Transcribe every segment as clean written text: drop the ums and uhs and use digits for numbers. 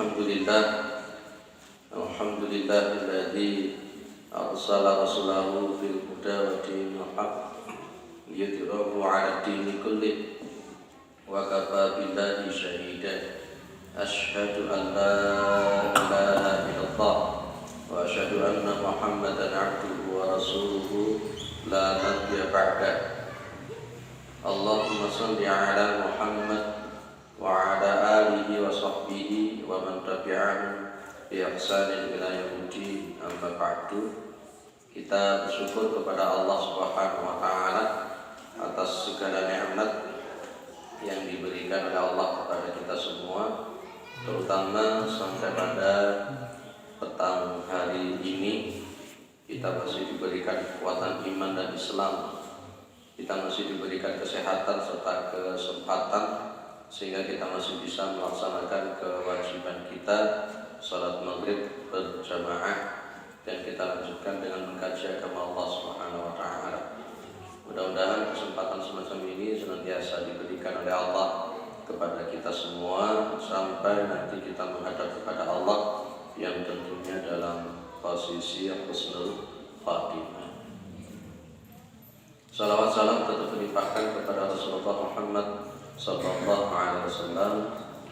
Alhamdulillah, alhamdulillahilladzi arsala rasulahu bil huda wa dinil haqq liyudhhirahu 'ala dini kullih wa kafa billahi shahida. Asyhadu an la ilaha illallah wa asyhadu anna Muhammadan 'abduhu wa rasuluhu la nabiyya ba'dah. Allahumma shalli 'ala Muhammad wa ala alihi wa sahbihi wa man tabi'ahum bi ihsanin ila yaumil amma ba'du. Kita bersyukur kepada Allah Subhanahu wa taala atas segala nikmat yang diberikan oleh Allah kepada kita semua, terutama sampai pada petang hari ini kita masih diberikan kekuatan iman dan Islam. Kita masih diberikan kesehatan serta kesempatan sehingga kita masih bisa melaksanakan kewajiban kita salat maghrib berjamaah, dan kita lanjutkan dengan mengkaji agama Allah Subhanahu wa taala. Mudah-mudahan kesempatan semacam ini senantiasa diberikan oleh Allah kepada kita semua sampai nanti kita menghadap kepada Allah yang tentunya dalam posisi husnul khatimah. Salawat salam tetap dilimpahkan kepada Rasulullah Muhammad sallallahu alaihi wasallam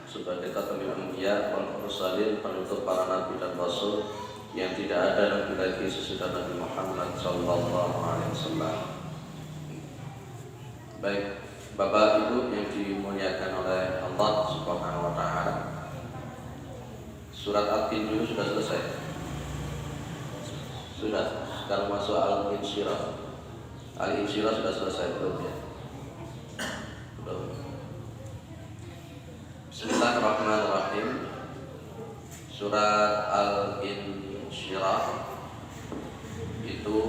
sebagai khatamul anbiya wal mursalin, penutup para nabi dan rasul yang tidak ada nabi lagi sesudah Nabi Muhammad sallallahu alaihi wasallam. Baik, Bapak Ibu yang dimuliakan oleh Allah Subhanahu wa taala. Surat At-Tin dulu sudah selesai. Sudah, sekarang masuk Al-Insyirah. Al-Insyirah sudah selesai belum ya? Belum. Bismillahirrahmanirrahim. Surat Al-Insyirah itu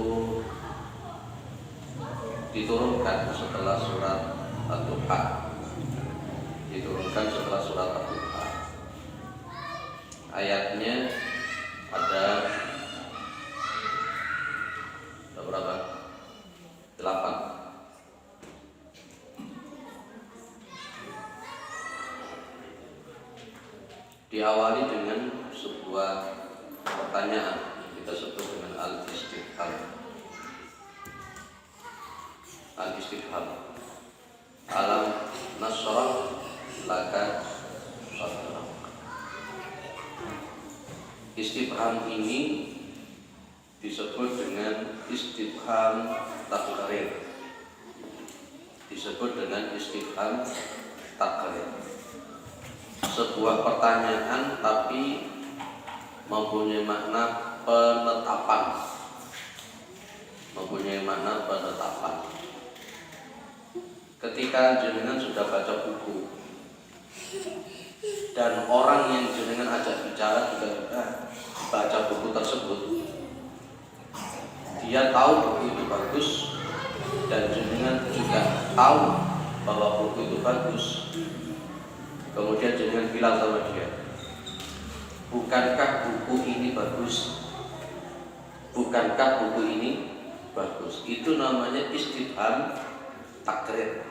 diturunkan setelah surat Ad-Duha. Diturunkan setelah surat Ad-Duha. Ayatnya ada berapa? 8. Diawali dengan sebuah pertanyaan yang kita sebut dengan al-istifham. Al-istifham. Alam nasrah laka sadrak. Istifham ini disebut dengan istifham takrir. Disebut dengan istifham takrir. Sebuah pertanyaan tapi mempunyai makna penetapan. Mempunyai makna penetapan. Ketika jenengan sudah baca buku dan orang yang jenengan ajak bicara juga baca buku tersebut, dia tahu buku itu bagus dan jenengan juga tahu bahwa buku itu bagus. Kemudian jenengan bilang sama dia, bukankah buku ini bagus? Bukankah buku ini bagus? Itu namanya istifham takrir.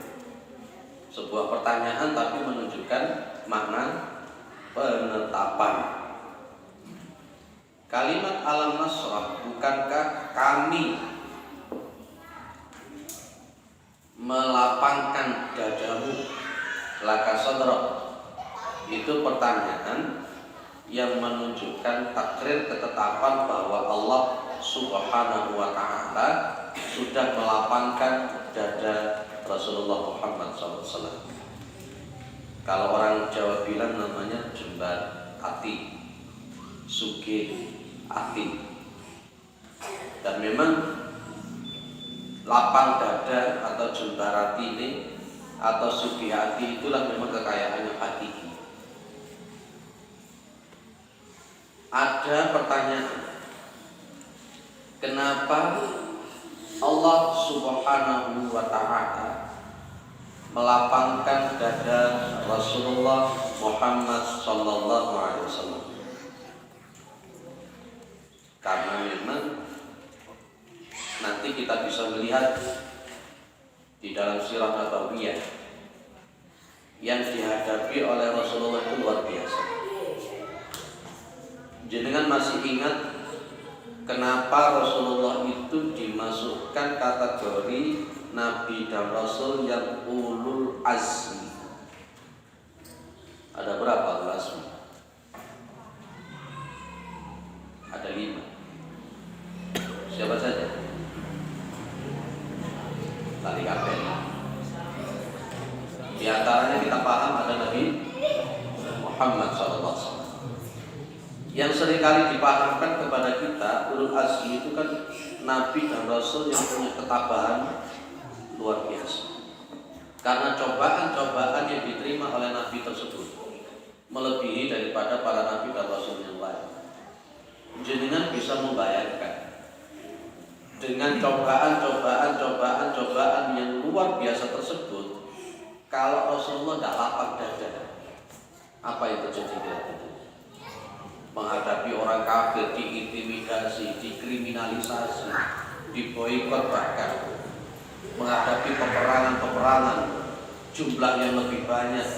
Sebuah pertanyaan tapi menunjukkan makna penetapan. Kalimat alam nasrah, bukankah kami melapangkan dadamu laka sadrak, itu pertanyaan yang menunjukkan takrir ketetapan bahwa Allah Subhanahu wa taala sudah melapangkan dada Rasulullah Muhammad SAW. Kalau orang Jawa bilang namanya jembar ati, sugih ati. Dan memang lapang dada atau jembar ati ini atau sugih hati itulah memang kekayaannya hakiki. Ada pertanyaan, kenapa Allah Subhanahu wa ta'ala melapangkan dada Rasulullah Muhammad sallallahu alaihi wasallam? Karena memang nanti kita bisa melihat di dalam sirah nabawiyah yang dihadapi oleh Rasulullah itu luar biasa. Jenengan masih ingat kenapa Rasulullah itu dimasukkan kategori Nabi dan Rasul yang ulul azmi? Ada berapa ulul azmi? Ada 5. Siapa saja? Tadi kabeh. Di antaranya kita paham ada Nabi Muhammad SAW. Yang seringkali dipahamkan kepada kita, ulul azmi itu kan Nabi dan Rasul yang punya ketabahan luar biasa. Karena cobaan-cobaan yang diterima oleh Nabi tersebut melebihi daripada para Nabi dan Rasul yang lain. Jenengan bisa membayangkan dengan cobaan yang luar biasa tersebut, kalau Rasulullah tidak lapang dada, apa yang terjadi? Menghadapi orang kafir, diintimidasi, dikriminalisasi, diboikot, bahkan menghadapi peperangan jumlah yang lebih banyak.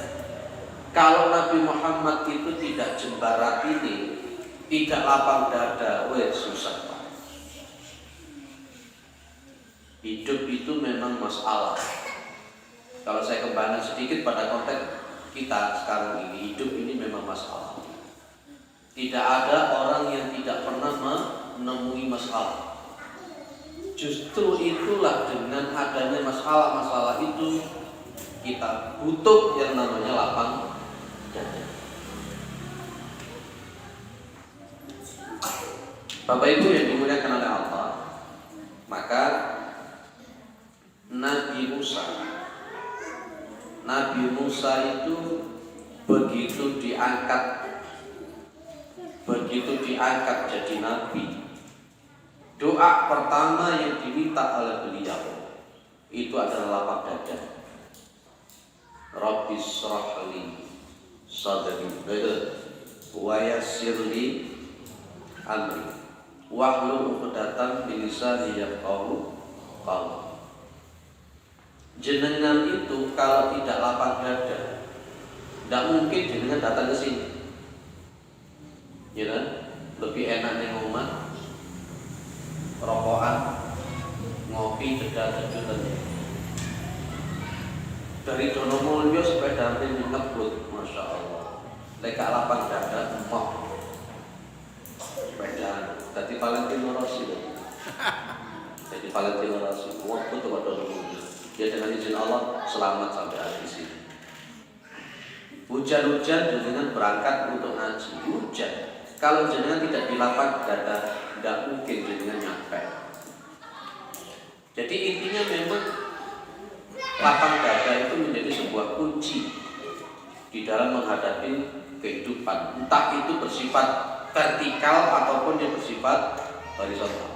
Kalau Nabi Muhammad itu tidak jembarat ini, tidak lapang dada, susah Pak. Hidup itu memang masalah. Kalau saya kembali sedikit pada konteks kita sekarang ini, hidup ini memang masalah. Tidak ada orang yang tidak pernah menemui masalah. Justru itulah dengan adanya masalah-masalah itu kita butuh yang namanya lapang dada. Bapak Ibu yang dimuliakan oleh Allah, maka Nabi Musa itu begitu diangkat jadi nabi, doa pertama yang diminta oleh beliau itu adalah lapang dada. Rabbi shrah li sadri wa yassir li amri wahlul 'uqdatam min lisani yafqahu qawli. Jenengan itu kalau tidak lapang dada, tidak mungkin jenengan datang ke sini. Ya kan? Lebih enak ning omah, rokokan, ngopi, jedal-jedulan. Dari Donomulyo sepeda api ngebut, masya Allah. Leka lapang dada, empok. Sepeda, jadi Valentino Rossi. Jadi Valentino Rossi, waktu itu Donomulyo. Ya dengan izin Allah selamat sampai habis ini. Hujan-hujan jenengan berangkat untuk ngaji, hujan. Kalau jenengan tidak di lapang dada, tidak mungkin jenengan nyampe. Jadi intinya memang lapang dada itu menjadi sebuah kunci di dalam menghadapi kehidupan. Entah itu bersifat vertikal ataupun yang bersifat horizontal.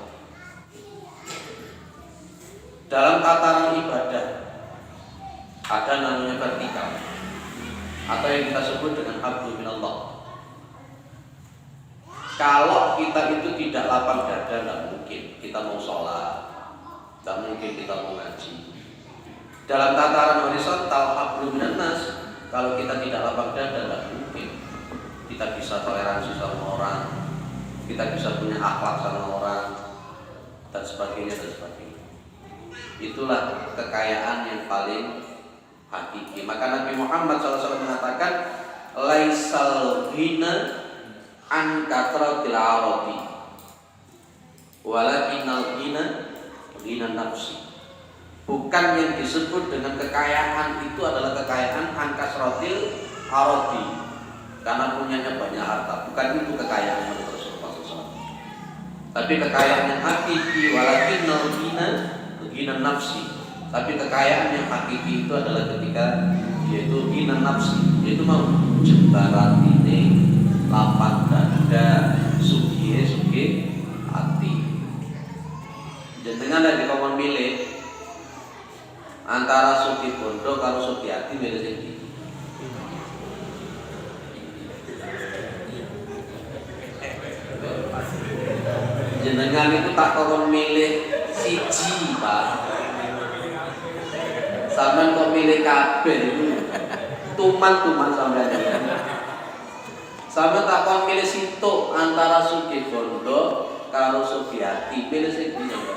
Dalam tataran ibadah ada namanya vertikal atau yang kita sebut dengan hablum minallah. Kalau kita itu tidak lapang dada, tidak mungkin kita mau sholat, tidak mungkin kita mau ngaji. Dalam tataran horizontal hablum minannas, kalau kita tidak lapang dada, tidak mungkin kita bisa toleransi sama orang, kita bisa punya akhlak sama orang, dan sebagainya dan sebagainya. Itulah kekayaan yang paling hakiki. Maka Nabi Muhammad SAW mengatakan, laisal ghina an katratil aradi, walakinnal ghina nafsi. Bukan yang disebut dengan kekayaan itu adalah kekayaan an kasratil aradi, karena punyanya banyak harta. Bukan itu kekayaan menurut Rasulullah SAW. Tapi kekayaan yang hakiki, walakinnal ghina nafsi. Tapi kekayaan yang hakiki itu adalah ketika yaitu ghina nafsi, yaitu mau jembaran ini, lapang dada, sugih hati. Jenengan dari komon milih antara sugih bondo karo sugih hati, milih sing ndi? Jenengan itu tak komon milih siji, Pak. Sampeyan kok milih kabeh itu tuman sampeyan. Sama takon milih situ antara Sugih Bondo karo Sugiati, pilih sing ndi ya?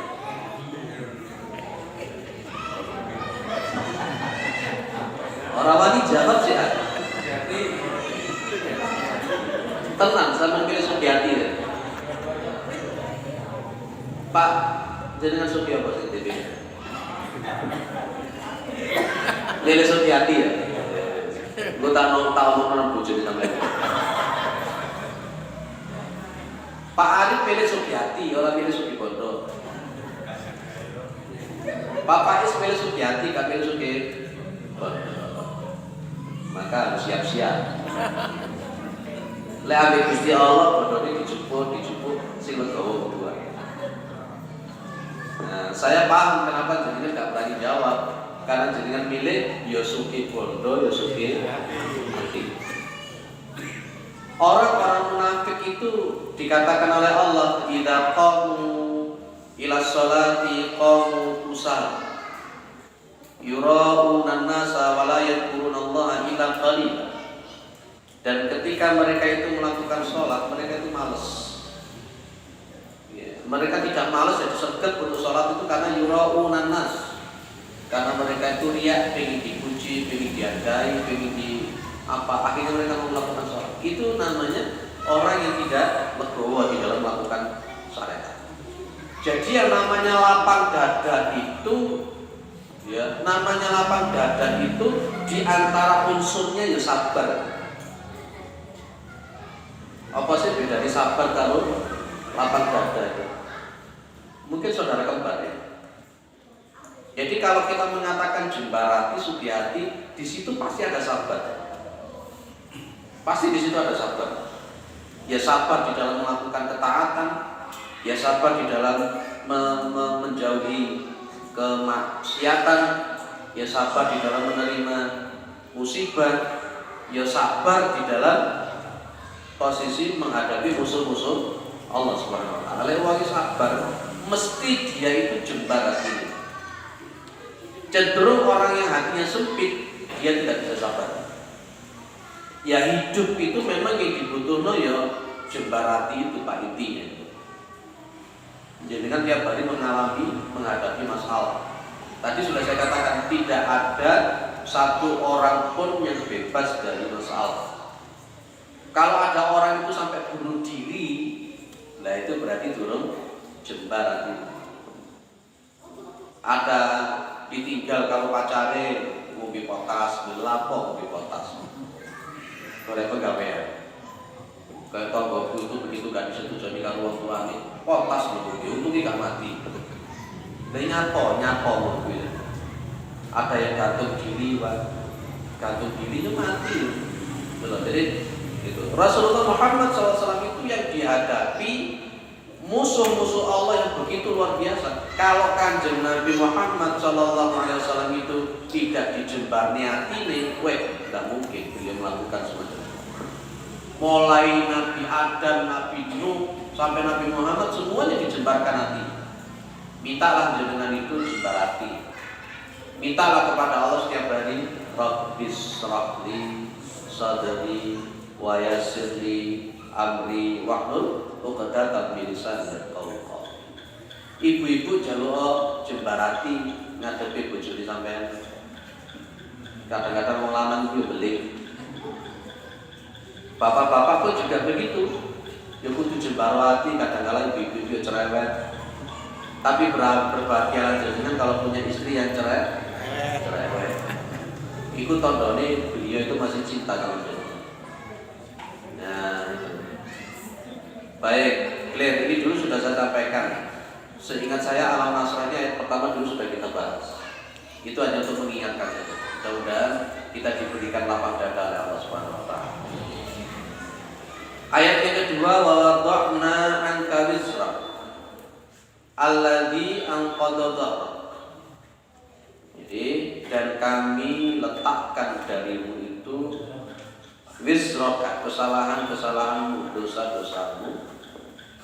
Orang wani jawab sih. Tenang, sama pilih Sugiati ya. Pak, jenengan Sugi apa sih TV? Pilih Sugiati ya. Gue tak mau tahu mana bujur sama itu. Pak Arif pilih Sugiati, orang pilih Sugih Bondo. Pak Faiz pilih Sugiati, gak pilih Sugih Bondo. Maka harus siap-siap. Lek ambek Gusti Allah bodone dijupuk sing legowo kedua. Nah, saya paham kenapa jenengan gak berani jawab. Karena jenengan milih ya Sugih Bondo, ya Sugih Ati. Orang-orang munafik itu dikatakan oleh Allah, idza qamu ila sholati qamu kusala yura'una an-nasa wa la yadhkurunallaha illa qalila. Dan ketika mereka itu melakukan sholat, mereka itu malas. Ya, mereka tidak malas, jadi sergap untuk sholat itu karena yura'una an-nas. Karena mereka itu riak, pengen dipuji, pengen dihargai, pengen di apa, akhirnya mereka melakukan sholat. Itu namanya orang yang tidak legowo di dalam melakukan syariat. Jadi yang namanya lapang dada itu, ya, namanya lapang dada itu di antara unsurnya ya sabar. Apa sih bedanya sabar kalau lapang dada itu? Mungkin saudara kembar ya. Jadi kalau kita mengatakan Jembarati, Sugiati, di situ pasti ada sabar. Pasti di situ ada sabar. Ya sabar di dalam melakukan ketaatan, ya sabar di dalam menjauhi kemaksiatan, ya sabar di dalam menerima musibah, ya sabar di dalam posisi menghadapi musuh-musuh Allah Subhanahu wa taala. Lewat sabar, mesti dia itu Jembarati. Cenderung orang yang hatinya sempit, dia tidak bisa sabar. Ya hidup itu memang yang dibutuhkan ya Jembarati itu Pak intinya. Jadi kan tiap hari menghadapi masalah. Tadi sudah saya katakan tidak ada satu orang pun yang bebas dari masalah. Kalau ada orang itu sampai bunuh diri, lah itu berarti turun Jembarati. Ada ditinggal kalau pacare ngombe potas, ngelapo ngombe potas. Oleh pegawai. Kayak tonggo itu begitu gak disetujui karo wong tuane, potas ngombe, untunge gak mati. Lah nyapo ngombe. Ada yang gantung diri, gantung dirinya mati. Betul. Jadi itu Rasulullah Muhammad SAW itu yang dihadapi musuh-musuh Allah yang begitu luar biasa. Kalau Kanjeng Nabi Muhammad SAW itu tidak dijembar niatine, tidak mungkin beliau melakukan semacam itu. Mulai Nabi Adam, Nabi Nuh sampai Nabi Muhammad semuanya dijembarkan hati. Mintalah jenengan itu jembar hati. Mintalah kepada Allah setiap hari, Rabbis shrahli sadri wa yassirli amri wahlul 'uqdatam min lisani yafqahu qawli. Ibu-ibu jaluk Jembarati ngadepi bojone sampean. Kadang-kadang wong lanang ku beling. Bapak-bapak pun juga begitu. Ya kudu Jembarati, kadang-kadang ibu-ibu cerewet. Tapi berbahagia jenengan kalau punya istri yang cerewet. Iku tandane beliau itu masih cinta sama jenengan. Nah, baik, clear. Ini dulu sudah saya sampaikan. Seingat saya alam Nasrani ayat pertama dulu sudah kita bahas. Itu hanya untuk mengingatkan saja. Mudah-mudahan kita diberikan lapang dada oleh Allah Subhanahu wa taala. Ayat yang kedua, wa wada'na anka wizra alladzi anqadha dhahrak. Jadi, dan kami letakkan darimu itu wizraka, kesalahan-kesalahanmu, dosa-dosamu,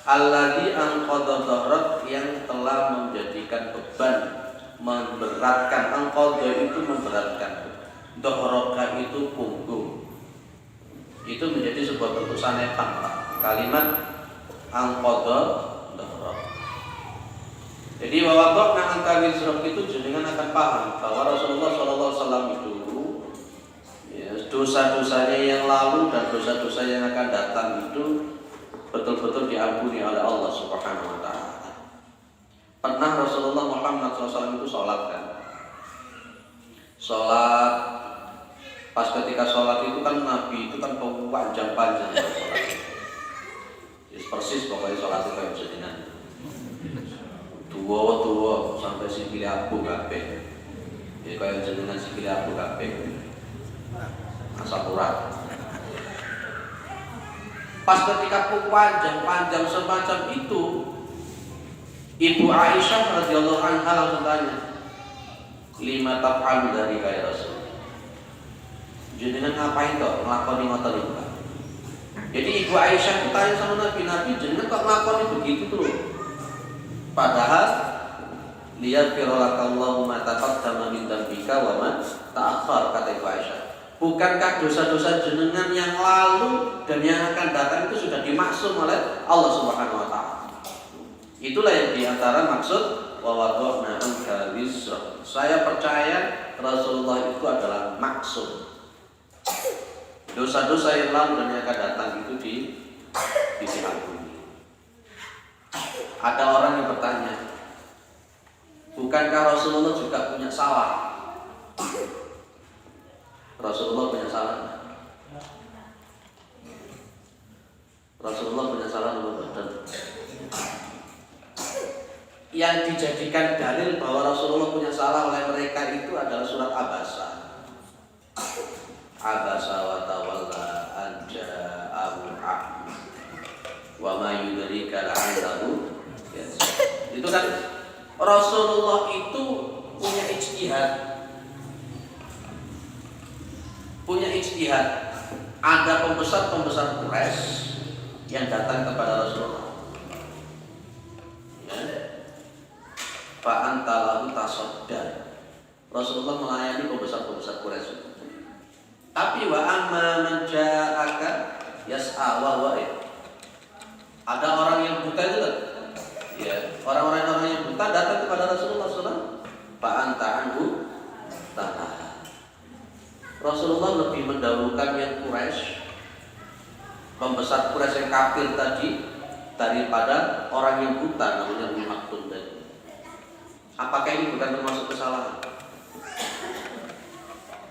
alladzi anqadha dhahrak, yang telah menjadikan beban, memberatkan. Anqadha itu memberatkan, dhahraka itu punggung. itu menjadi sebuah bentuk sanepan, Pak. Kalimat angqadha dhahra. Jadi wawadhna anka wizrak itu jenengan akan paham bahwa Rasulullah sallallahu alaihi wasallam itu ya, dosa-dosanya yang lalu dan dosa-dosa yang akan datang itu betul-betul diampuni oleh Allah Subhanahu wa taala. Pernah Rasulullah Muhammad SAW itu sholat kan? Sholat, pas ketika sholat itu kan Nabi itu kan panjang-panjang sholat. Ya, persis pokoknya sholat itu kayak jenengan. Tua sampai sikile abu kabeh. Ya kayak jenengan sikile abu kabeh. Asal urat. Pas ketika panjang semacam itu, Ibu Aisyah radhiyallahu anha langsung tanya, "Lima taf'alu dari kaya Rasul?" Jenengan ngapain kok nglakoni ngoten niku? Jadi Ibu Aisyah tanya sama Nabi, jenengan kok nglakoni begitu tuh? Padahal liyafirolakallahu ma taqaddama min dzambika wa ma ta'akhkhar, kata Ibu Aisyah. Bukankah dosa-dosa jenengan yang lalu dan yang akan datang itu sudah dimaksum oleh Allah Subhanahu wa taala? Itulah yang diantara maksud wa wada'na anka wizrak. Saya percaya Rasulullah itu adalah maksum. Dosa-dosa yang lalu dan yang akan datang itu diampuni. Ada orang yang bertanya, bukankah Rasulullah juga punya salah? Rasulullah punya salah. Rasulullah punya salah dan yang dijadikan dalil bahwa Rasulullah punya salah oleh mereka itu adalah surat Abasa. Abasa wa tawalla an ja'ahu a'ma wa ma yudrika la'allahu yazakka. Itu kan Rasulullah itu punya ijtihad. Ada pembesar-pembesar Quraisy yang datang kepada Rasulullah. Ya. Fa anta lahu tasaddar. Rasulullah melayani pembesar-pembesar Quraisy itu. Tapi wa amma man ja'aka yas'a wa huwa. Ada orang yang buta itu kan? Ya, orang-orang yang buta datang kepada Rasulullah SAW. Fa anta anhu taha. Rasulullah lebih mendahulukan yang Quraisy, pembesar Quraisy yang kafir tadi, daripada orang yang buta namanya Ummu Maktum tadi. Apakah ini bukan termasuk kesalahan?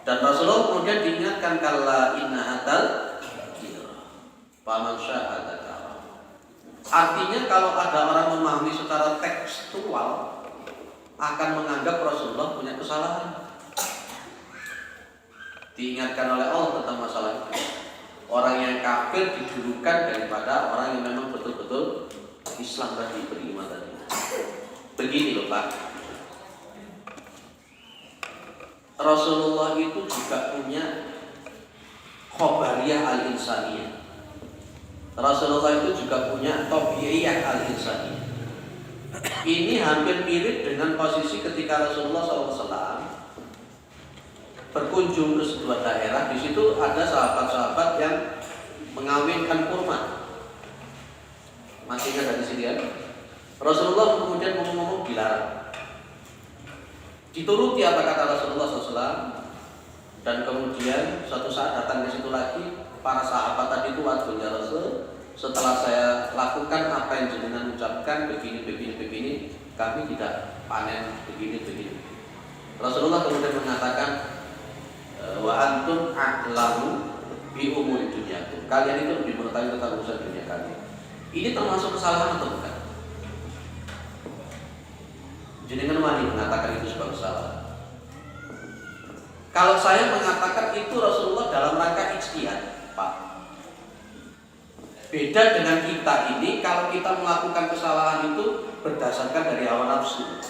Dan Rasulullah kemudian diingatkan kalla inna hatal faman syaa dzakara. Artinya kalau ada orang memahami secara tekstual akan menganggap Rasulullah punya kesalahan. Diingatkan oleh Allah tentang masalah itu. Orang yang kafir didulukan daripada orang yang memang betul-betul Islam tadi, beriman tadi. Begini loh Pak, Rasulullah itu juga punya khobariyah al-insaniyah. Rasulullah itu juga punya tabiiyah al-insaniyah. Ini hampir mirip dengan posisi ketika Rasulullah SAW berkunjung ke sebuah daerah. Di situ ada sahabat-sahabat yang mengawinkan kurma. Masih ingat dari sini ya? Rasulullah kemudian ngomong-ngomong dilarang. Dituruti apa kata Rasulullah SAW. Dan kemudian suatu saat datang ke situ lagi para sahabat tadi itu, waduh ya Rasul, setelah saya lakukan apa yang jenengan ucapkan begini, kami tidak panen begini. Rasulullah kemudian mengatakan, wa antum a'lamu bi umuri dunyakum. Kalian itu lebih mengetahui tentang urusan dunia kalian. Ini termasuk kesalahan atau bukan? Jenengan wani mengatakan itu sebagai kesalahan. Kalau saya mengatakan itu Rasulullah dalam rangka ijtihad, Pak. Beda dengan kita ini, kalau kita melakukan kesalahan itu berdasarkan dari hawa nafsu.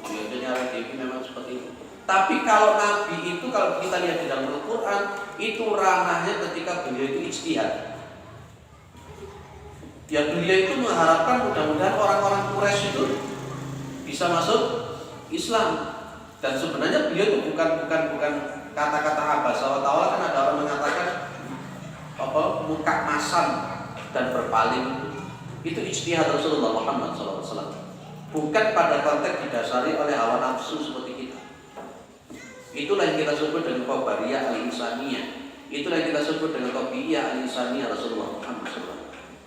Biasanya TV memang seperti itu. Tapi kalau Nabi itu, kalau kita lihat di dalam Al-Quran, itu ranahnya ketika beliau itu ijtihad. Ya beliau itu mengharapkan mudah-mudahan orang-orang Quraisy itu bisa masuk Islam. Dan sebenarnya beliau itu bukan kata-kata abasa wa tawalla kan ada orang mengatakan apa muka masam dan berpaling itu ijtihad Rasulullah Muhammad SAW, bukan pada konteks didasari oleh hawa nafsu seperti kita. Itulah yang kita sebut dengan qabariyah al-insaniyah, itulah yang kita sebut dengan qabariyah al-insaniyah Rasulullah Muhammad SAW.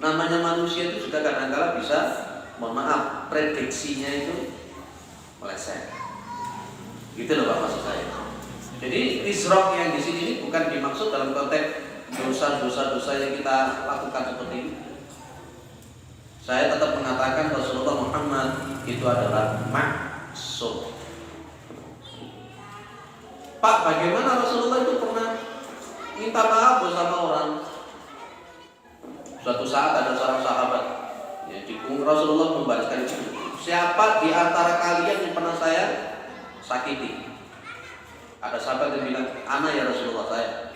Namanya manusia itu juga kadang-kala bisa, mohon maaf, prediksinya itu meleset. Gitu loh Pak maksud saya. Jadi isrok yang di sini bukan dimaksud dalam konteks dosa-dosa yang kita lakukan seperti ini. Saya tetap mengatakan Rasulullah Muhammad itu adalah maksum. Pak, bagaimana Rasulullah itu pernah minta maaf bersama orang? Suatu saat ada seorang sahabat, ya, Rasulullah membalaskan itu. Siapa di antara kalian yang pernah saya sakiti? Ada sahabat yang bilang, ana ya Rasulullah, saya.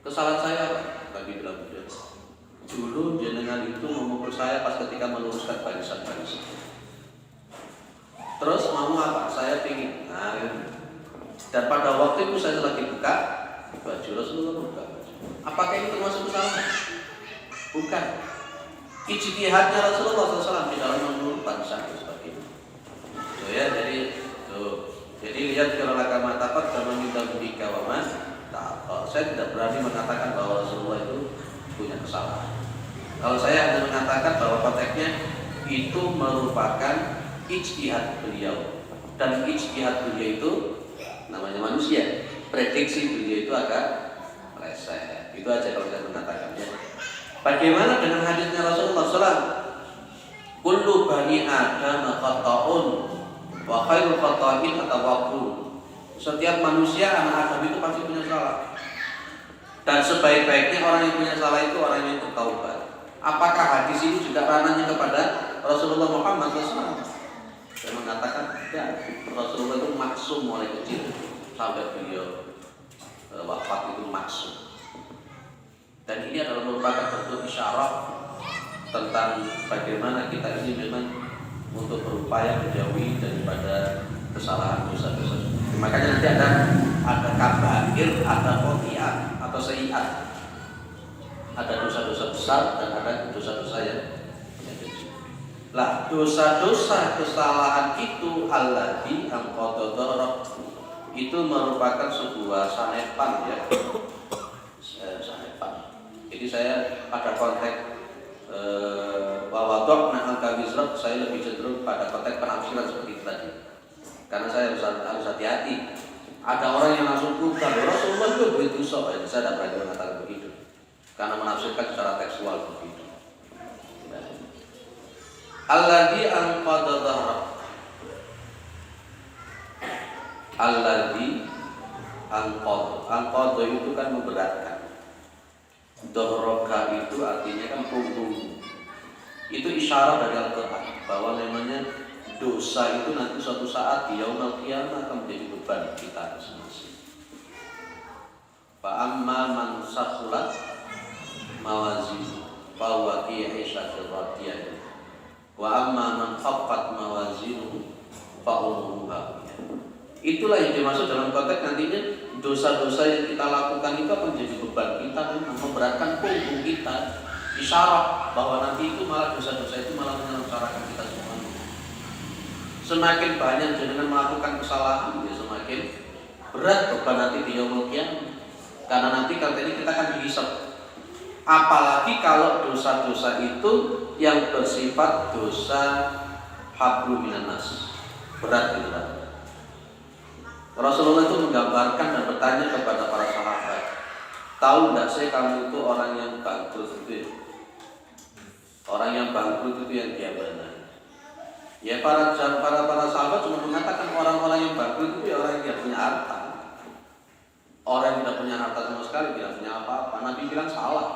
Kesalahan saya apa? Nabi bilang begitu. Dulu jenengan itu memukul saya pas ketika meluruskan barisan-barisan. Terus mau apa? Saya pingin. Nah, dan pada waktu itu saya lagi buka baju Rasulullah buka. Apakah ini termasuk kesalahan? Bukan. Ijtihadnya Rasulullah SAW di dalam menurut barisan seperti itu. Tuh ya, jadi lihat kalau agama tapat dan meminta budi kawaman. Saya tidak berani mengatakan bahwa Rasulullah itu punya kesalahan. Kalau saya hanya mengatakan bahwa konteksnya itu merupakan ijtihad beliau, dan ijtihad beliau itu namanya manusia, prediksi beliau itu agak meleset. Itu aja kalau saya mengatakannya. Bagaimana dengan hadisnya Rasulullah SAW? Kullu bani Adam khata'un wa khairul khata'in at-tawwabun. Setiap manusia anak Adam itu pasti punya salah. Dan sebaik-baiknya orang yang punya salah itu orang yang bertaubat. Apakah hadis ini juga ranahnya kepada Rasulullah Muhammad SAW? Saya mengatakan ya, Rasulullah itu maksum mulai kecil sampai beliau wafat itu maksum. Dan ini adalah merupakan bentuk isyarat tentang bagaimana kita ini memang untuk berupaya menjauhi daripada kesalahan dosa-dosa. Makanya nanti ada kabair, ada khotiat atau sayyiat. Ada dosa-dosa besar dan ada dosa-dosa yang kecil. Lah, dosa-dosa kesalahan itu alladzi angqadha itu merupakan sebuah sanepan ya. Sanepan. Jadi saya pada konteks bahwa angka wizrat saya lebih cenderung pada konteks penafsiran seperti itu tadi. Karena saya harus hati-hati. Ada orang yang langsung bukan Rasulullah itu begitu sok. Saya tidak berani mengatakan begitu. Karena menafsirkan secara tekstual begitu. Alladzi anqadha dhahrak. Alladzi anqadha itu kan memberatkan. Dhahraka itu artinya kan punggung. Itu isyarat dari Al-Qur'an bahwa namanya dosa itu nanti suatu saat di yaumul qiyamah akan menjadi beban kita masing-masing. Fa amma man saqulat mawazin fa huwa fi 'ishatin radiyah. Wa amma man khaffat mawazin fa ummuhu hawiyah. Itulah yang dimaksud dalam konteks nantinya dosa-dosa yang kita lakukan itu akan menjadi beban kita dan memberatkan punggung kita. Isyarat bahwa nanti itu malah dosa-dosa itu malah menyengsarakan kita semua. Semakin banyak jenengan melakukan kesalahan, ya semakin berat beban nanti di yaumul qiyamah. Karena nanti katanya kita akan dihisab. Apalagi kalau dosa-dosa itu yang bersifat dosa hablum minan nas. Berat itu kan. Rasulullah itu menggambarkan dan bertanya kepada para sahabat, tahu tidak sih kamu itu orang yang bangkrut itu? Orang yang bangkrut itu yang dia benar. Ya para sahabat cuma mengatakan orang-orang yang bangkrut itu ya orang yang tidak punya harta. Orang yang tidak punya harta sama sekali, tidak punya apa-apa. Nabi bilang salah.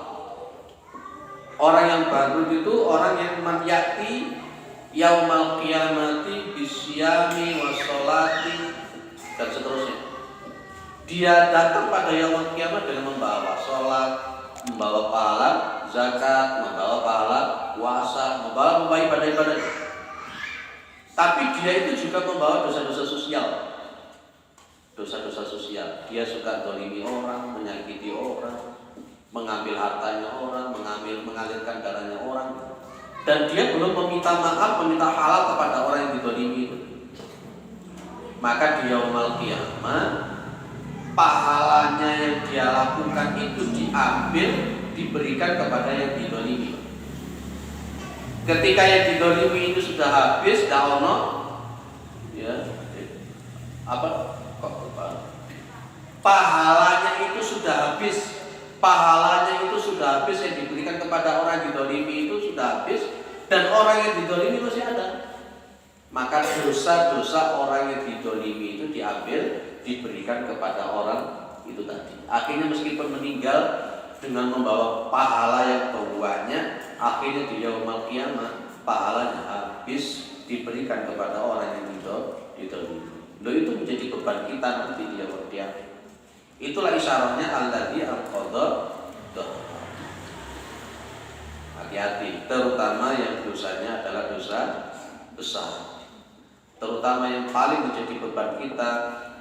Orang yang bangkrut itu orang yang ya'ti yaumal qiyamati bisyami washolati dan seterusnya. Dia datang pada yaumul qiyamah dengan membawa sholat, membawa pahala zakat, membawa pahala puasa, membawa ibadah-ibadah. Tapi dia itu juga membawa dosa-dosa sosial. Dosa-dosa sosial. dia suka dolimi orang, menyakiti orang, mengambil hartanya orang, mengalirkan darahnya orang, dan dia belum meminta maaf, meminta halal kepada orang yang didolimi itu, maka di yaumul qiyamah pahalanya yang dia lakukan itu diambil, diberikan kepada yang didolimi. Ketika yang didolimi itu sudah habis, daono, ya, pahalanya itu sudah habis, yang diberikan kepada orang yang didolimi itu sudah habis, dan orang yang didolimi masih ada. Maka dosa-dosa orang yang didolimi itu diambil, diberikan kepada orang itu tadi. Akhirnya meskipun meninggal dengan membawa pahala yang banyak, akhirnya di yaumul qiyamah pahalanya habis, diberikan kepada orang yang didolimi. Itu menjadi beban kita nanti di yaumul qiyamah. Itulah isyaratnya alladzi al-qadha. Hati-hati, terutama yang dosanya adalah dosa besar. Terutama yang paling menjadi beban kita,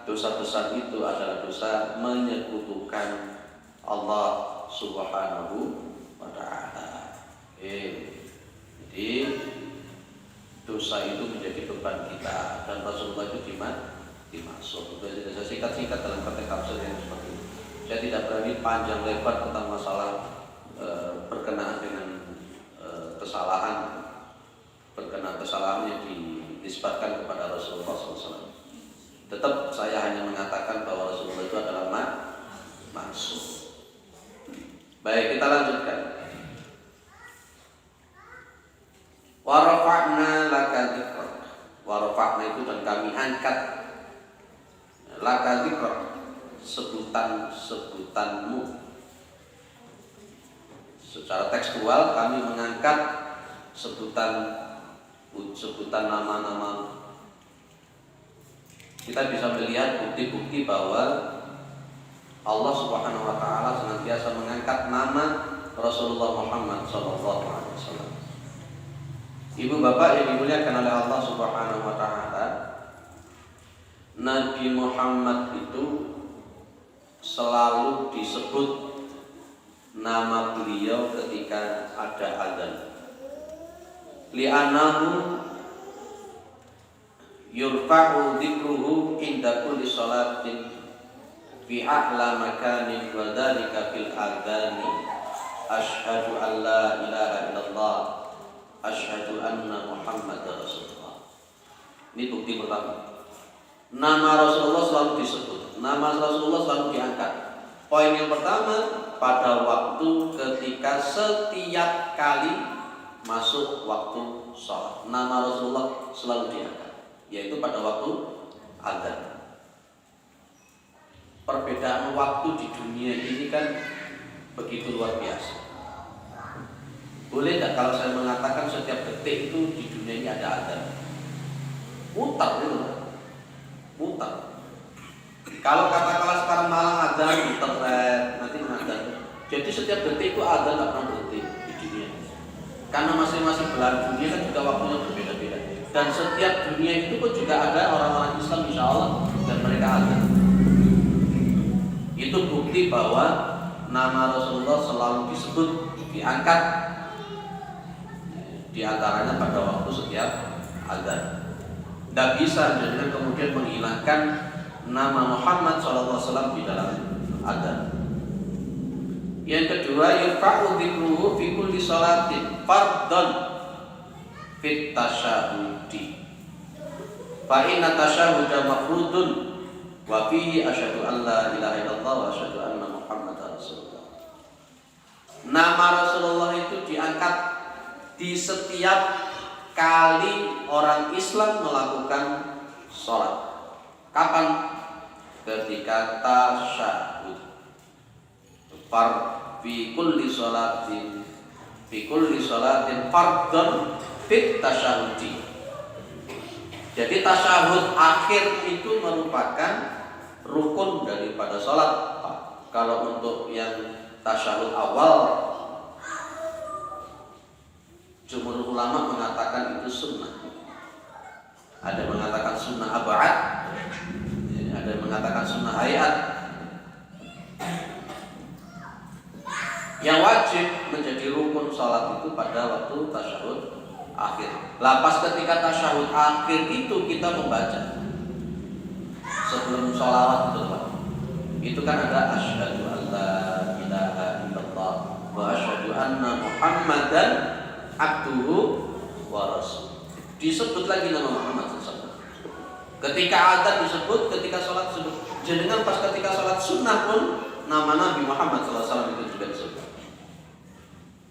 dosa besar itu adalah dosa menyekutukan Allah Subhanahu wa ta'ala. Jadi dosa itu menjadi beban kita, dan Rasulullah itu dimaksud. Saya singkat-singkat dalam konteks tafsir yang seperti ini. Saya tidak berani panjang lebar tentang masalah berkenaan dengan kesalahan yang dinisbatkan kepada Rasulullah SAW. Tetap saya hanya mengatakan bahwa Rasulullah itu adalah maksud. Baik, kita lanjutkan. Wa rafa'na laka dzikrak. Wa rafa'na itu dan kami angkat laka dzikrak, sebutanmu. Secara tekstual kami mengangkat sebutan nama-nama. Kita bisa melihat bukti-bukti bahwa Allah Subhanahu wa ta'ala senantiasa mengangkat nama Rasulullah Muhammad SAW. Ibu bapak yang dimuliakan oleh Allah Subhanahu wa ta'ala, Nabi Muhammad itu selalu disebut nama beliau ketika ada azan. Li'annahu yurfa'u dzikruhu inda kulli sholatin fi a'la makanin wa dzalika fil adzani. Asyhadu an la ilaha illallah, asyhadu anna Muhammadar Rasulullah. Ini bukti pertama. Nama Rasulullah selalu disebut, nama Rasulullah selalu diangkat. Poin yang pertama, pada waktu ketika setiap kali masuk waktu sholat, nama Rasulullah selalu diangkat, yaitu pada waktu azan. Perbedaan waktu di dunia ini kan begitu luar biasa. Boleh nggak kalau saya mengatakan setiap detik itu di dunia ini ada azan? Mutar itu, mutar. Kalau katakanlah sekarang malam azan, internet nanti azan. Jadi setiap detik itu azan, nggak pernah berhenti di dunia. Karena masing-masing belahan dunia kan juga waktunya berbeda-beda. Dan setiap dunia itu pun juga ada orang-orang Islam insya Allah, dan mereka azan. Itu bukti bahwa nama Rasulullah selalu disebut, diangkat, di antaranya pada waktu setiap azan. Tidak bisa jadi kemudian menghilangkan nama Muhammad SAW di dalam azan. Yang kedua, yurfa'u dzikruhu fi kulli sholatin fardhan fit tasyahudi. Fa inna tasyahuda mafrudun wa fihi asyhadu an la ilaha illallah wa asyhadu anna Muhammadar Rasulullah. Nama Rasulullah itu diangkat di setiap kali orang Islam melakukan sholat. Kapan? Ketika tasyahud. Fi kulli sholatin fardhan fit tasyahudi. Jadi tasyahud akhir itu merupakan rukun daripada sholat. Kalau untuk yang tasyahud awal, jumhur ulama mengatakan itu sunnah. Ada yang mengatakan sunnah ab'ad, ada yang mengatakan sunnah hayat. menjadi rukun sholat itu pada waktu tasyahud akhir. Pas ketika tasyahud akhir itu kita membaca sebelum sholawat itu Pak. Itu kan ada asyhadu an la ilaha illallah wa asyhadu anna Muhammadan abduhu wa rasul. Disebut lagi nama Muhammad SAW. Ketika adzan disebut, ketika sholat disebut. Jenengan pas ketika sholat sunnah pun nama Nabi Muhammad SAW itu juga disebut.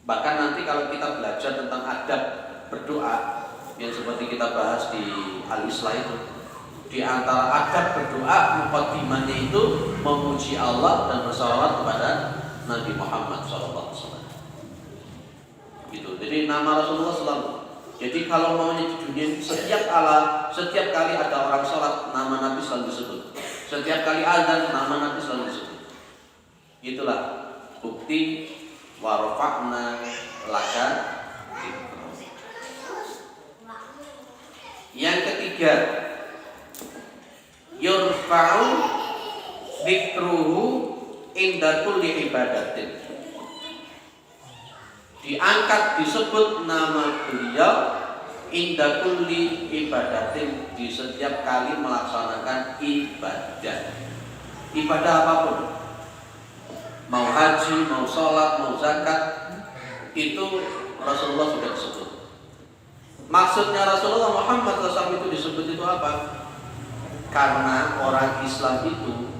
Bahkan nanti kalau kita belajar tentang adab berdoa yang seperti kita bahas di Al-Islah itu, di antara adab berdoa muqaddimahnya itu memuji Allah dan bersalawat kepada Nabi Muhammad SAW. Gitu. Jadi nama Rasulullah selalu. Jadi kalau maunya di dunia setiap kali ada orang sholat nama Nabi selalu disebut. Setiap kali azan nama Nabi selalu disebut. Itulah bukti warfa'na laka. Yang ketiga, yurfa'u dzikruhu inda kulli ibadatin. Diangkat disebut nama beliau inda kulli ibadatin, di setiap kali melaksanakan ibadah. Ibadah apapun, mau haji, mau sholat, mau zakat, itu Rasulullah sudah disebut. Maksudnya Rasulullah Muhammad SAW itu disebut itu apa? Karena orang Islam itu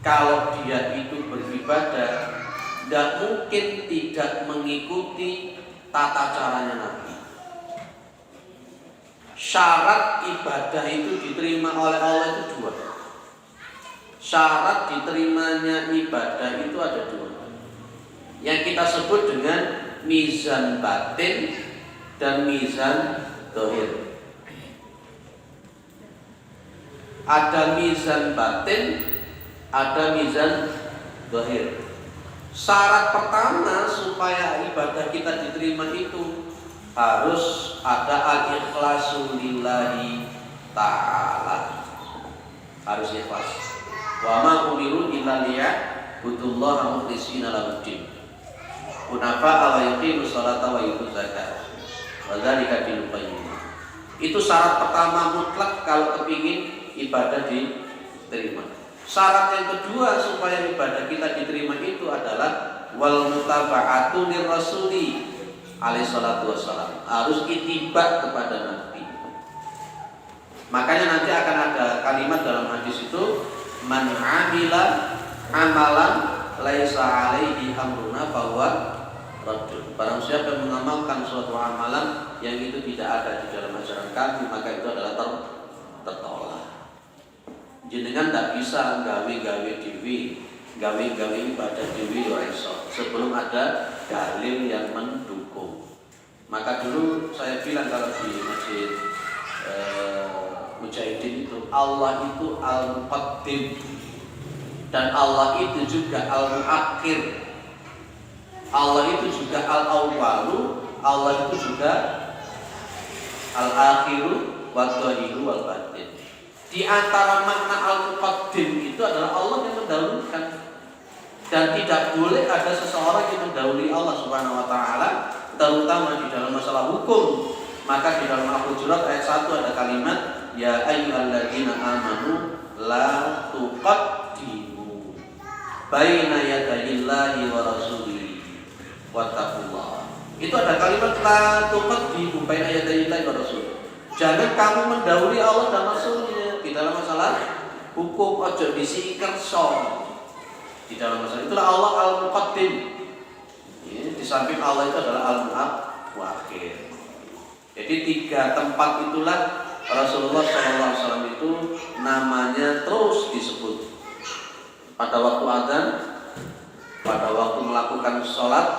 kalau dia itu beribadah tidak mungkin tidak mengikuti tata caranya Nabi. Syarat ibadah itu diterima oleh Allah itu dua. Syarat diterimanya ibadah itu ada dua, yang kita sebut dengan mizan batin dan mizan zahir. Ada mizan batin, ada mizan zahir. Syarat pertama supaya ibadah kita diterima itu harus ada al-ikhlasu lillahi ta'ala. Harus ikhlas. Wa ma umiru illa liya'budullaha mukhlishina lahuddin. Hunafa'a wa yuqimus sholata wa yutuz zakata. Wa dzalika dinul qayyim. Itu syarat pertama mutlak kalau kepingin ibadah diterima. Syarat yang kedua supaya ibadah kita diterima itu adalah wal mutaba'atu lirrasuli alaihi salatu wassalam. Harus ittiba kepada Nabi. Makanya nanti akan ada kalimat dalam hadis itu, man amila amalan laisa alaihi amruna bahwa raddun. Barang siapa yang mengamalkan suatu amalan yang itu tidak ada di dalam ajaran kami, maka itu adalah tertolak. Jenengan tidak bisa gawe-gawe dewi, gawe-gawe ibadah dewi yo iso sebelum ada dalil yang mendukung. Maka dulu saya bilang kalau di masjid Mujahidin itu, Allah itu al-muqaddim dan Allah itu juga al-muakhir. Allah itu juga al-awwalu, Allah itu juga al-akhiru wad-dhahiru wal-batin. Di antara makna al-muqaddim itu adalah Allah yang mendahulukan, dan tidak boleh ada seseorang yang mendahului Allah Subhanahu wa taala, terutama di dalam masalah hukum. Maka di dalam Al-Hujurat ayat 1 ada kalimat ya ayyuhalladzina amanu la tuqaddimu baina yadayillahi wa rasulihi wattaqullah. Itu ada kalimat la tuqaddimu baina yadayillahi wa rasulihi. Jangan kamu mendahului Allah dan Rasulnya di dalam masalah hukum. Ojo disi kerso di dalam masalah. Itulah Allah al-muqaddim. Di samping Allah itu adalah al-muakhir. Jadi tiga tempat itulah Rasulullah SAW itu namanya terus disebut. Pada waktu azan, pada waktu melakukan sholat,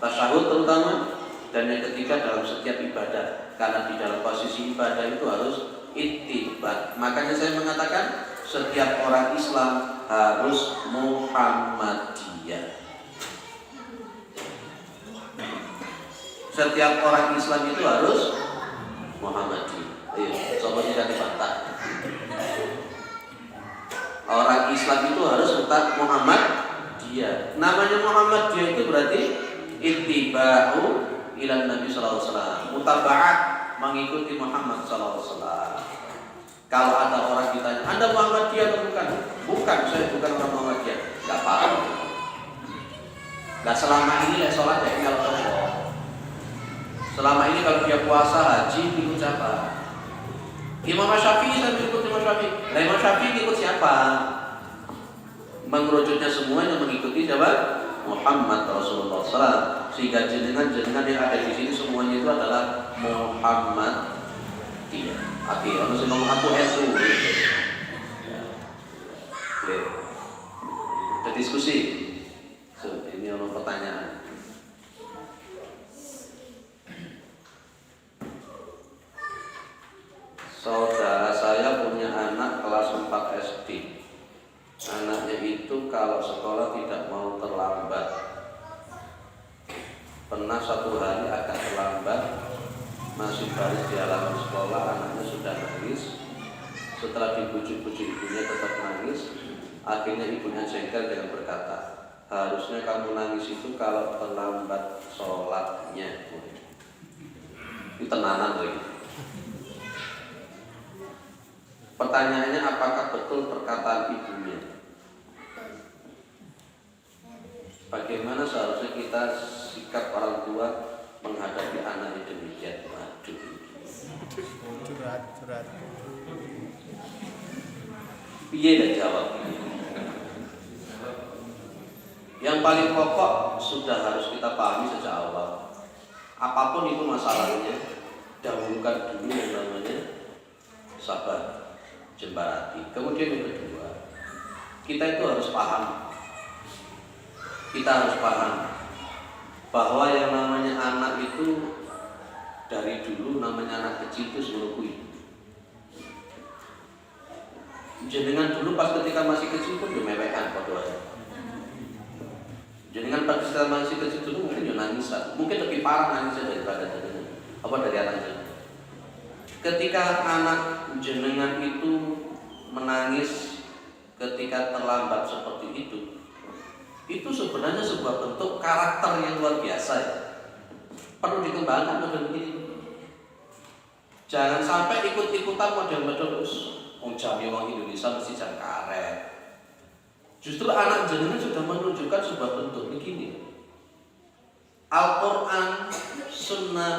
tasyahud terutama, dan yang ketiga dalam setiap ibadah. Karena di dalam posisi ibadah itu harus ittiba. Makanya saya mengatakan setiap orang Islam harus Muhammadiyah. Setiap orang Islam itu harus Muhammadiyah. Ayo, coba tidak dibantah. Orang Islam itu harus tetap Muhammadiyah. Namanya Muhammadiyah itu berarti ittiba'u ila Nabi sallallahu alaihi wasallam. Mutaba'at mengikuti Muhammad sallallahu alaihi wasallam. Kalau ada orang ditanya, "Anda Muhammadiyah atau bukan?" "Bukan, saya bukan orang Muhammadiyah." Enggak paham. Nah, selama ini lah sholat ya tinggal tolong. Selama ini kalau dia puasa, haji, ikut siapa? Imam Syafi'i saya ikut Imam Syafi'i. Nah, Imam Syafi'i ikut siapa? Mengerujutnya semuanya mengikuti siapa? Muhammad Rasulullah SAW. Sehingga jenengan yang ada di sini semuanya itu adalah Muhammad. Iya. Oke, harus ngomong aku itu. Oke. Kita diskusi. So, ini ada pertanyaan. Saudara saya punya anak kelas 4 SD. Anaknya itu kalau sekolah tidak mau terlambat. Pernah satu hari agak terlambat, masih baris di halaman sekolah, anaknya sudah nangis. Setelah dibujuk-bujuk ibunya tetap nangis. Akhirnya ibunya jengkel dengan berkata, "Harusnya kamu nangis itu kalau terlambat sholatnya." Itu tenanan lagi. Pertanyaannya, apakah betul perkataan ibunya? Bagaimana seharusnya kita sikap orang tua menghadapi anak yang demikian? Waduh. Curhat. Piye dan jawab. Yang paling pokok sudah harus kita pahami sejak awal. Apapun itu masalahnya, dahulukan dulu yang namanya sabar. Jembarati. Kemudian yang kedua, kita itu harus paham. Kita harus paham bahwa yang namanya anak itu dari dulu namanya anak kecil itu selukui. Jenengan dulu pas ketika masih kecil pun dimewekan padahal. Jenengan pas ketika masih kecil dulu mungkin juga nangisan, mungkin lebih parah nangisnya daripada jenengan. Apa dari anak jenengan? Ketika anak jenengan itu menangis ketika terlambat seperti itu sebenarnya sebuah bentuk karakter yang luar biasa ya. Perlu dikembangkan model begini. Jangan sampai ikut-ikutan model-model jami wong Indonesia mesti jam karet. Justru anak jenengan sudah menunjukkan sebuah bentuk begini. Al-Quran, Sunnah,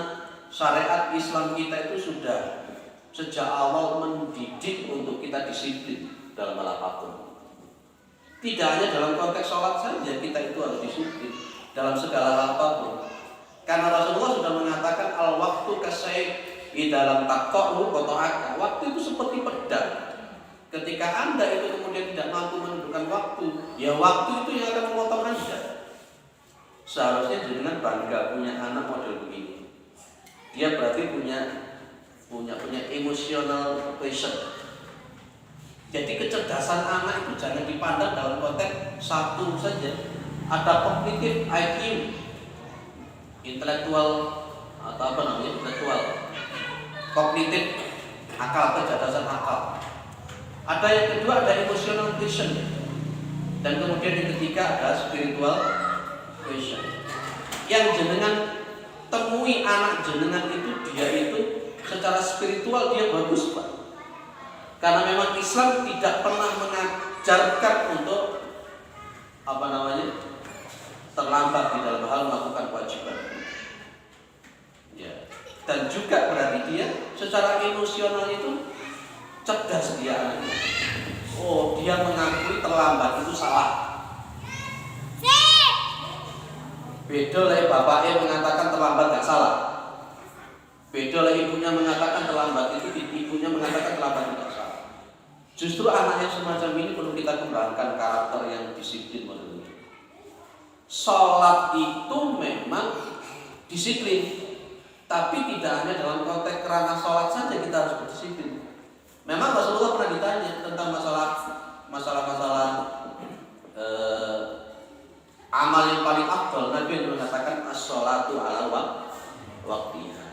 syariat Islam kita itu sudah sejak awal mendidik untuk kita disiplin dalam hal apapun. Tidak hanya dalam konteks sholat saja kita itu harus disiplin dalam segala hal apapun. Karena Rasulullah sudah mengatakan al-waktu kasayf di dalam taqa'u qata'aka. Waktu itu seperti pedang. Ketika Anda itu kemudian tidak mampu menentukan waktu, ya waktu itu yang akan memotong Anda. Seharusnya jenengan bangga punya anak model begini. Dia berarti punya emotional passion. Jadi kecerdasan anak itu jangan dipandang dalam konteks satu saja. Ada cognitive IQ, intelektual atau apa namanya intelektual, kognitif akal, kecerdasan akal. Ada yang kedua ada emotional passion, dan kemudian yang ketiga ada spiritual passion. Yang jenengan temui anak jenengan itu dia itu secara spiritual dia bagus Pak. Karena memang Islam tidak pernah mengajarkan untuk terlambat di dalam hal melakukan kewajiban. Ya. Dan juga berarti dia secara emosional itu cerdas dia anaknya. Oh, dia mengakui terlambat itu salah. Beda lah bapaknya mengatakan terlambat gak salah. Beda lah ibunya mengatakan terlambat itu ibunya mengatakan terlambat tidak salah. Justru anak yang semacam ini perlu kita kembangkan karakter yang disiplin menurut. Sholat itu memang disiplin, tapi tidak hanya dalam konteks kerana sholat saja kita harus berdisiplin. Memang Rasulullah pernah ditanya tentang masalah amal yang paling afdal. Nabi yang mengatakan as-sholatu ala waqtiha.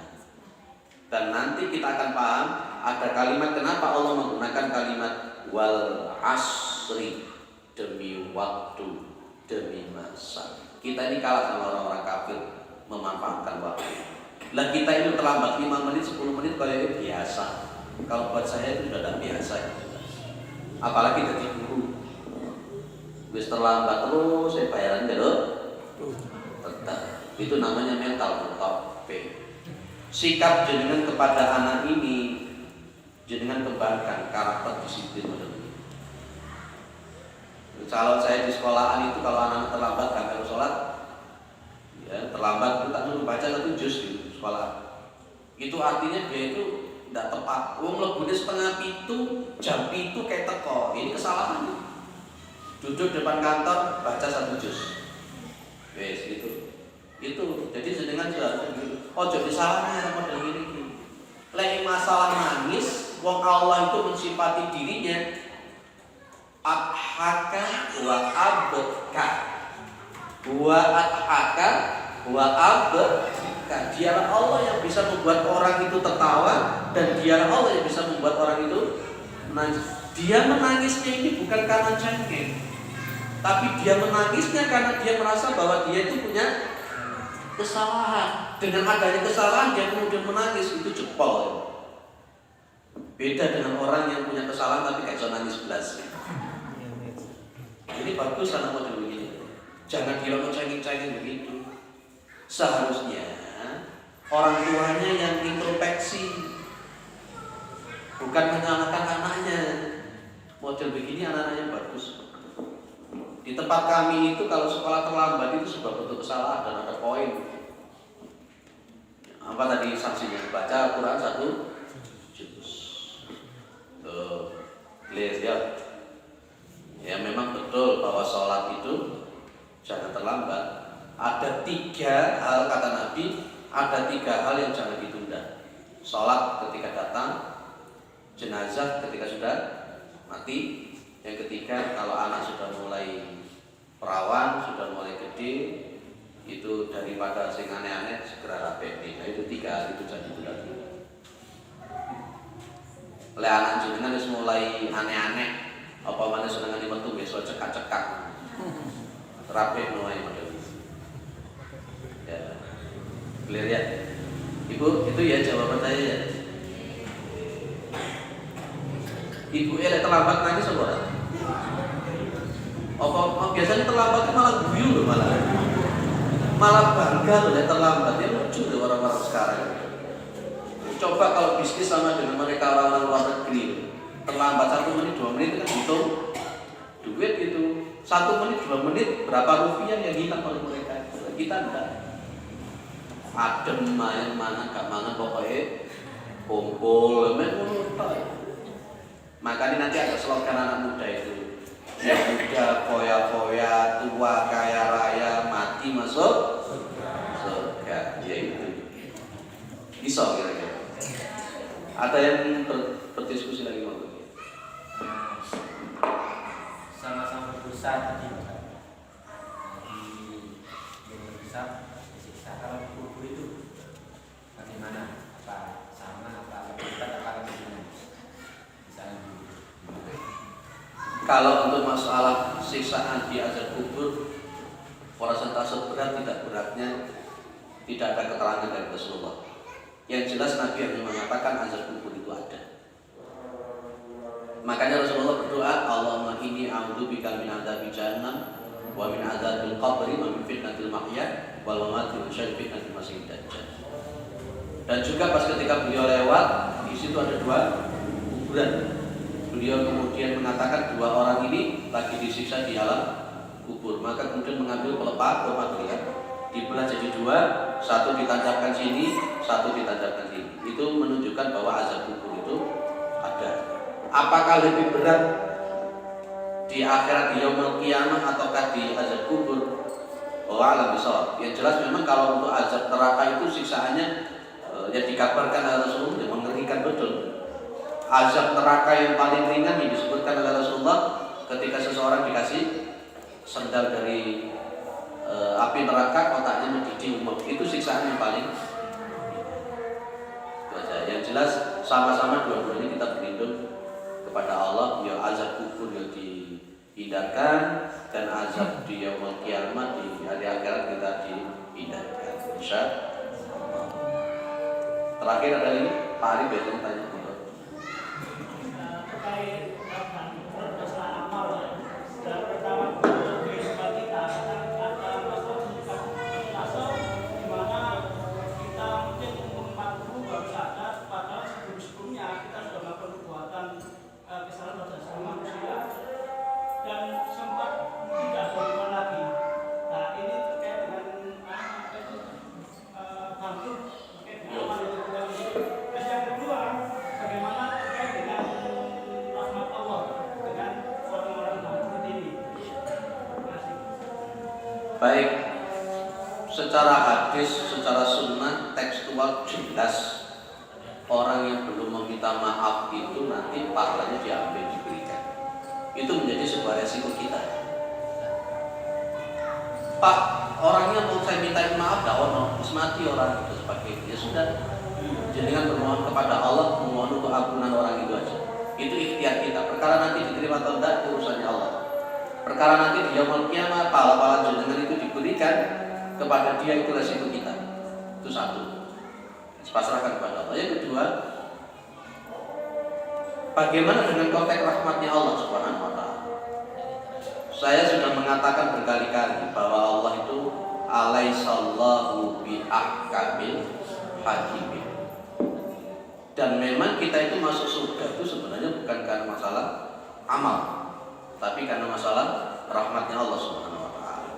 Dan nanti kita akan paham ada kalimat kenapa Allah menggunakan kalimat wal asri, demi waktu, demi masa. Kita ini kalah sama orang-orang kafir memanfaatkan waktu. Lah kita itu terlambat 5 menit, 10 menit kayak biasa. Kalau buat saya itu sudah tidak biasa. Apalagi jadi guru. Wis terlambat terus saya bayaran dulu. Tetap. Itu namanya mental mentope. Sikap jenengan kepada anak ini, jenengan kembangkan karakter disiplin model ini. Kalau saya di sekolahan itu kalau anak-anak terlambat gagal sholat, ya, terlambat itu tak dulu baca 1 juz di sekolah. Itu artinya dia itu tidak tepat. Wong lebih setengah itu jam itu kayak teko. Ini kesalahan. Duduk depan kantor baca 1 juz. Wes gitu. Itu jadi jenengan sudah gitu. Oh jadi salahnya model ini. Lagi masalah nangis, wong Allah itu mensifati dirinya adhaka wa abka. Wa adhaka wa abka. Dialah Allah yang bisa membuat orang itu tertawa dan dialah Allah yang bisa membuat orang itu menangis. Dia menangisnya ini bukan karena cengeng, tapi dia menangisnya karena dia merasa bahwa dia itu punya kesalahan. Dengan adanya kesalahan dia kemudian menangis, itu jempol. Beda dengan orang yang punya kesalahan tapi kayak nangis belas. Ini bagus anak model begini. Jangan dia cengeng-cengeng begitu. Seharusnya orang tuanya yang introspeksi, bukan menyalahkan anaknya. Model begini anak-anaknya bagus. Di tempat kami itu kalau sekolah terlambat itu sebuah bentuk kesalahan dan ada poin. Apa tadi sanksinya? Baca Al-Quran 1 juz. Tuh, clear ya. Ya memang betul bahwa sholat itu jangan terlambat. Ada 3 hal kata Nabi, ada 3 hal yang jangan ditunda. Sholat ketika datang, jenazah ketika sudah mati. Yang ketiga kalau anak sudah mulai perawan, sudah mulai gede, itu daripada sing aneh-aneh segera rapi. Nah itu 3 hal itu jangan ditunda. Oleh anak jenengan harus mulai aneh-aneh. Apa mana senangan metu besok cekak-cekak. Rapi mulai model. Ya. Clear ya? Ibu, itu ya jawaban saya ya. Ibu terlambat nangis apa? Oh, biasanya terlambat itu malah guyu loh malah bangga loh ya terlambat. Ya lucu loh orang-orang sekarang. Coba kalau bisnis sama dengan mereka orang-orang luar negeri, terlambat 1 menit 2 menit itu kan hitung duit itu. 1 menit 2 menit berapa rupiah yang hilang oleh mereka. Kita enggak. Adem main mana gak mangan pokoknya kumpul makanya nanti ada slogan anak muda itu, yang muda foya-foya, tua kaya raya, mati masuk surga. Ya itu bisa kira-kira. Ada yang berdiskusi lagi mau? Sama-sama besar tadi yang besar siksa kalau kubur itu bagaimana? Apa sama apa lebih berat apa lebih ringan? Misalnya kalau untuk masalah siksaan di azab kubur, persentase berat tidak beratnya tidak ada keterangan dari Rasulullah. Yang jelas Nabi hanya mengatakan azab kubur itu ada. Makanya Rasulullah berdoa, Allahumma inni a'udzubika min adzabi jahannam wa min adzabil qabri wa min fitnatil mahya wal mamati wa syarri fitnatil masiihid dajjal. Dan juga pas ketika beliau lewat, di situ ada 2 kuburan. Beliau kemudian mengatakan 2 orang ini lagi disiksa di alam kubur. Maka kemudian mengambil pelepah kurma beliau, dibelah jadi 2, 1 ditancapkan sini, 1 ditancapkan sini. Itu menunjukkan bahwa azab kubur itu ada. Apakah lebih berat di akhirat di yaumul qiyamah ataukah di azab kubur? Alam bisawab. Yang jelas memang kalau untuk azab neraka itu siksaannya yang dikabarkan oleh Rasulullah yang mengerikan betul. Azab neraka yang paling ringan yang disebutkan oleh Rasulullah ketika seseorang dikasih sendal dari api neraka, kotaknya mendidih umum. Itu siksaan yang paling. Itu aja. Yang jelas sama-sama dua-duanya kita berlindung kepada Allah. Ya azab kubur yang dihindari. dihindarkan dan azab di yaumul kiamat di hari akhirat kita dihindarkan. Insya Allah. Terakhir ada lagi Pak Ari biasanya tanya dulu. Terkait berdasarkan amal ya. Dan pertama kehidupan kita ada fase di mana kita mungkin umur 40 baru sadar padahal sebelumnya kita sudah melakukan perbuatan kesalahan pada sesama manusia dan sempat tidak beriman lagi. Nah ini terkait dengan bangkrut terkait dengan amal itu. Terus yang kedua, bagaimana terkait dengan rahmat Allah dengan orang-orang bangkrut ini? Terima kasih. Baik, secara hadis, secara sunnah, tekstual jelas orang yang belum meminta maaf itu nanti pahalanya diambil diberikan. Itu menjadi sebuah resiko kita. Pak, orangnya mau saya mintain maaf, gak ono, terus mati orang itu sebagai ya sudah. Jangan bermohon kepada Allah, memohon untuk ampunan orang itu aja. Itu ikhtiar kita. Perkara nanti diterima atau tidak, urusannya Allah. Perkara nanti di yaumul kiamat pahala-pahala jenengan itu diberikan kepada dia, itu resiko kita. Itu satu. Pasrahkan kepada Allah. Yang kedua, bagaimana dengan konteks rahmatnya Allah Subhanahu wa taala? Saya sudah mengatakan berkali-kali bahwa Allah itu alaihissallahu bi ahkamil hakimin. Dan memang kita itu masuk surga itu sebenarnya bukan karena masalah amal, tapi karena masalah rahmatnya Allah Subhanahu wa taala.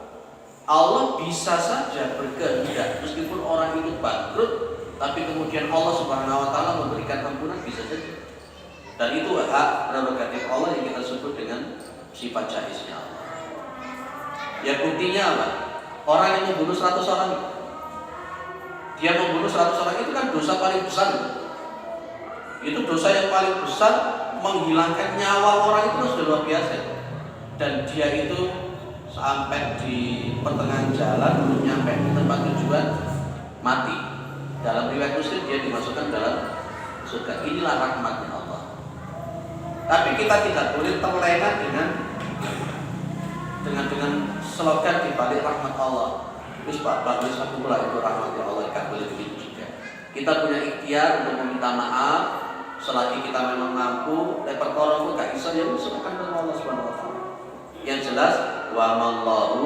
Allah bisa saja berkehendak meskipun orang itu bangkrut, tapi kemudian Allah Subhanahu wa taala memberikan ampunan, bisa saja. Dan itu hak prerogatif Allah yang kita sebut dengan sifat jaiznya Allah. Ya buktinya apa? Orang yang membunuh 100 orang, dia membunuh 100 orang itu kan dosa paling besar. Itu dosa yang paling besar, menghilangkan nyawa orang itu sudah luar biasa. Dan dia itu sampai di pertengahan jalan belum nyampe di tempat tujuan mati. Dalam riwayat Muslim dia dimasukkan dalam surga. Inilah rahmatnya Allah. Tapi kita tidak boleh terlena dengan slogan di balik rahmat Allah. Wis Pak, bagus aku pula itu rahmatnya Allah, kan boleh begitu juga. Kita punya ikhtiar untuk meminta maaf selagi kita memang mampu. Perkara itu gak bisa ya serahkan kepada Allah Subhanahu wa taala. Yang jelas wa mallahu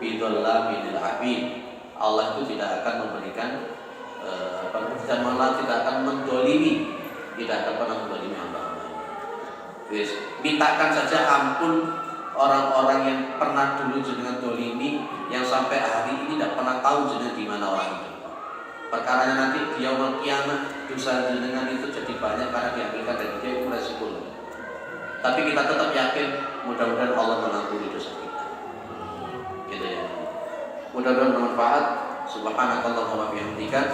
bidzallamil abid. Allah itu tidak akan memberikan dan malah tidak akan mendolimi, tidak akan pernah mendolimi hamba-hamba. Mintakan saja ampun orang-orang yang pernah dulu jenengan dolimi, yang sampai hari ini tidak pernah tahu jenengan di mana orang itu. Perkaranya nanti di yaumul kiamat dosa jenengan itu jadi banyak karena diambilkan dari dia, itu resiko. Tapi kita tetap yakin mudah-mudahan Allah mengampuni dosa kita. Gitu ya. Mudah-mudahan bermanfaat. Subhanakallahumma wa bihamdika.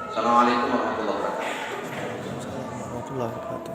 Assalamualaikum warahmatullahi wabarakatuh.